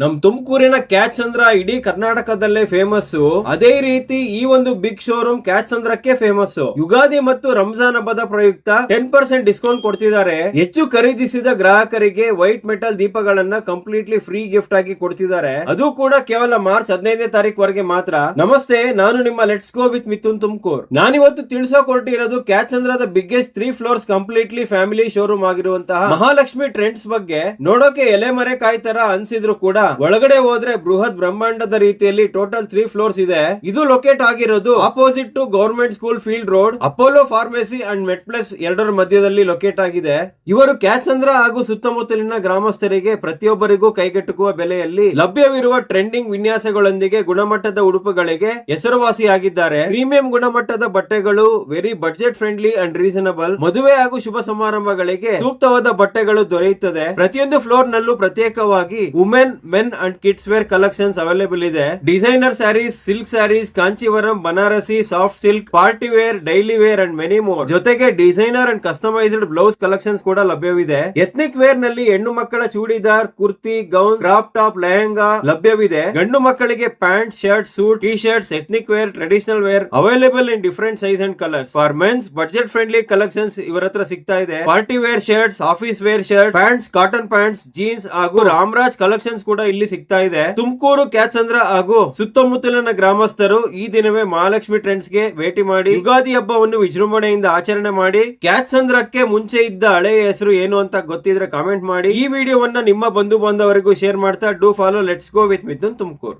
ನಮ್ ತುಮಕೂರಿನ ಕ್ಯಾಚ್ ಚಂದ್ರ ಇಡೀ ಕರ್ನಾಟಕದಲ್ಲೇ ಫೇಮಸ್. ಅದೇ ರೀತಿ ಈ ಒಂದು ಬಿಗ್ ಶೋರೂಮ್ ಕ್ಯಾಚ್ ಚಂದ್ರಕ್ಕೆ ಫೇಮಸ್. ಯುಗಾದಿ ಮತ್ತು ರಂಜಾನ್ ಹಬ್ಬದ ಪ್ರಯುಕ್ತ 10% ಡಿಸ್ಕೌಂಟ್ ಕೊಡ್ತಿದ್ದಾರೆ. ಹೆಚ್ಚು ಖರೀದಿಸಿದ ಗ್ರಾಹಕರಿಗೆ ವೈಟ್ ಮೆಟಲ್ ದೀಪಗಳನ್ನ ಕಂಪ್ಲೀಟ್ಲಿ ಫ್ರೀ ಗಿಫ್ಟ್ ಆಗಿ ಕೊಡ್ತಿದ್ದಾರೆ. ಅದು ಕೂಡ ಕೇವಲ ಮಾರ್ಚ್ 15ನೇ ತಾರೀಕು ವರೆಗೆ ಮಾತ್ರ. ನಮಸ್ತೆ, ನಾನು ನಿಮ್ಮ let's go with Mithun Tumkur. ನಾನಿವತ್ತು ತಿಳಿಸೋಕ್ ಹೊರಟಿರೋದು ಕ್ಯಾಚ್ ಚಂದ್ರದ biggest 3 floors completely family showroom ಆಗಿರುವಂತಹ ಮಹಾಲಕ್ಷ್ಮಿ ಟ್ರೆಂಡ್ಸ್ ಬಗ್ಗೆ. ನೋಡೋಕೆ ಎಲೆ ಮರೆ ಕಾಯಿ ತರ ಅನ್ಸಿದ್ರು ಕೂಡ ಒಳಗಡೆ ಹೋದ್ರೆ ಬೃಹತ್ ಬ್ರಹ್ಮಾಂಡದ ರೀತಿಯಲ್ಲಿ ಟೋಟಲ್ 3 ಫ್ಲೋರ್ಸ್ ಇದೆ. ಇದು ಲೊಕೇಟ್ ಆಗಿರೋದು opposite to government school field road, Apollo pharmacy and med plus ಎರಡರ ಮಧ್ಯದಲ್ಲಿ ಲೊಕೇಟ್ ಆಗಿದೆ. ಇವರು ಕ್ಯಾಚ್ ಚಂದ್ರ ಹಾಗೂ ಸುತ್ತಮುತ್ತಲಿನ ಗ್ರಾಮಸ್ಥರಿಗೆ ಪ್ರತಿಯೊಬ್ಬರಿಗೂ ಕೈಗೆಟುಕುವ ಬೆಲೆಯಲ್ಲಿ ಲಭ್ಯವಿರುವ ಟ್ರೆಂಡಿಂಗ್ ವಿನ್ಯಾಸಗಳೊಂದಿಗೆ ಗುಣಮಟ್ಟದ ಉಡುಪುಗಳಿಗೆ ಹೆಸರುವಾಸಿಯಾಗಿದ್ದಾರೆ. ಪ್ರೀಮಿಯಂ ಗುಣಮಟ್ಟದ ಬಟ್ಟೆಗಳು, very budget friendly and reasonable. ಮದುವೆ ಹಾಗೂ ಶುಭ ಸಮಾರಂಭಗಳಿಗೆ ಸೂಕ್ತವಾದ ಬಟ್ಟೆಗಳು ದೊರೆಯುತ್ತದೆ. ಪ್ರತಿಯೊಂದು ಫ್ಲೋರ್ ನಲ್ಲೂ ಪ್ರತ್ಯೇಕವಾಗಿ women, men and kids wear collections available ಇದೆ. Designer sarees, silk sarees, Kanjeevaram, Banarasi, soft silk, party wear, daily wear and many more. ಜೊತೆಗೆ designer and customised blouse collections ಕೂಡ ಲಭ್ಯವಿದೆ. ಎಥ್ನಿಕ್ ವೇರ್ ನಲ್ಲಿ ಹೆಣ್ಣು ಮಕ್ಕಳ churidar, kurti, gown, crop top, lehenga ಲಭ್ಯವಿದೆ. ಗಂಡು ಮಕ್ಕಳಿಗೆ pant, shirt, suit, T shirts, ethnic wear, traditional wear available in different size and colours. For mens budget friendly collections ಇವರ ಹತ್ರ ಸಿಗ್ತಾ ಇದೆ. Party wear shirts, office wear shirt, pants, cotton pants, jeans ಹಾಗೂ Ramraj collections ಕೂಡ ಇಲ್ಲಿ ಸಿಗ್ತಾ ಇದೆ. Tumakuru catch ಚಂದ್ರ ಹಾಗೂ ಸುತ್ತಮುತ್ತಲಿನ ಗ್ರಾಮಸ್ಥರು ಈ ದಿನವೇ ಮಹಾಲಕ್ಷ್ಮಿ ಟ್ರೆಂಡ್ಸ್ ಗೆ ಭೇಟಿ ಮಾಡಿ ಯುಗಾದಿ ಹಬ್ಬವನ್ನು ವಿಜೃಂಭಣೆಯಿಂದ ಆಚರಣೆ ಮಾಡಿ. ಕ್ಯಾಚ್ ಚಂದ್ರಕ್ಕೆ ಮುಂಚೆ ಇದ್ದ ಹಳೆಯ ಹೆಸರು ಏನು ಅಂತ ಗೊತ್ತಿದ್ರೆ ಕಾಮೆಂಟ್ ಮಾಡಿ. ಈ ವಿಡಿಯೋವನ್ನ ನಿಮ್ಮ ಬಂಧು ಬಾಂಧವರಿಗೂ ಶೇರ್ ಮಾಡ್ತಾ do follow let's go with Mithun Tumkur.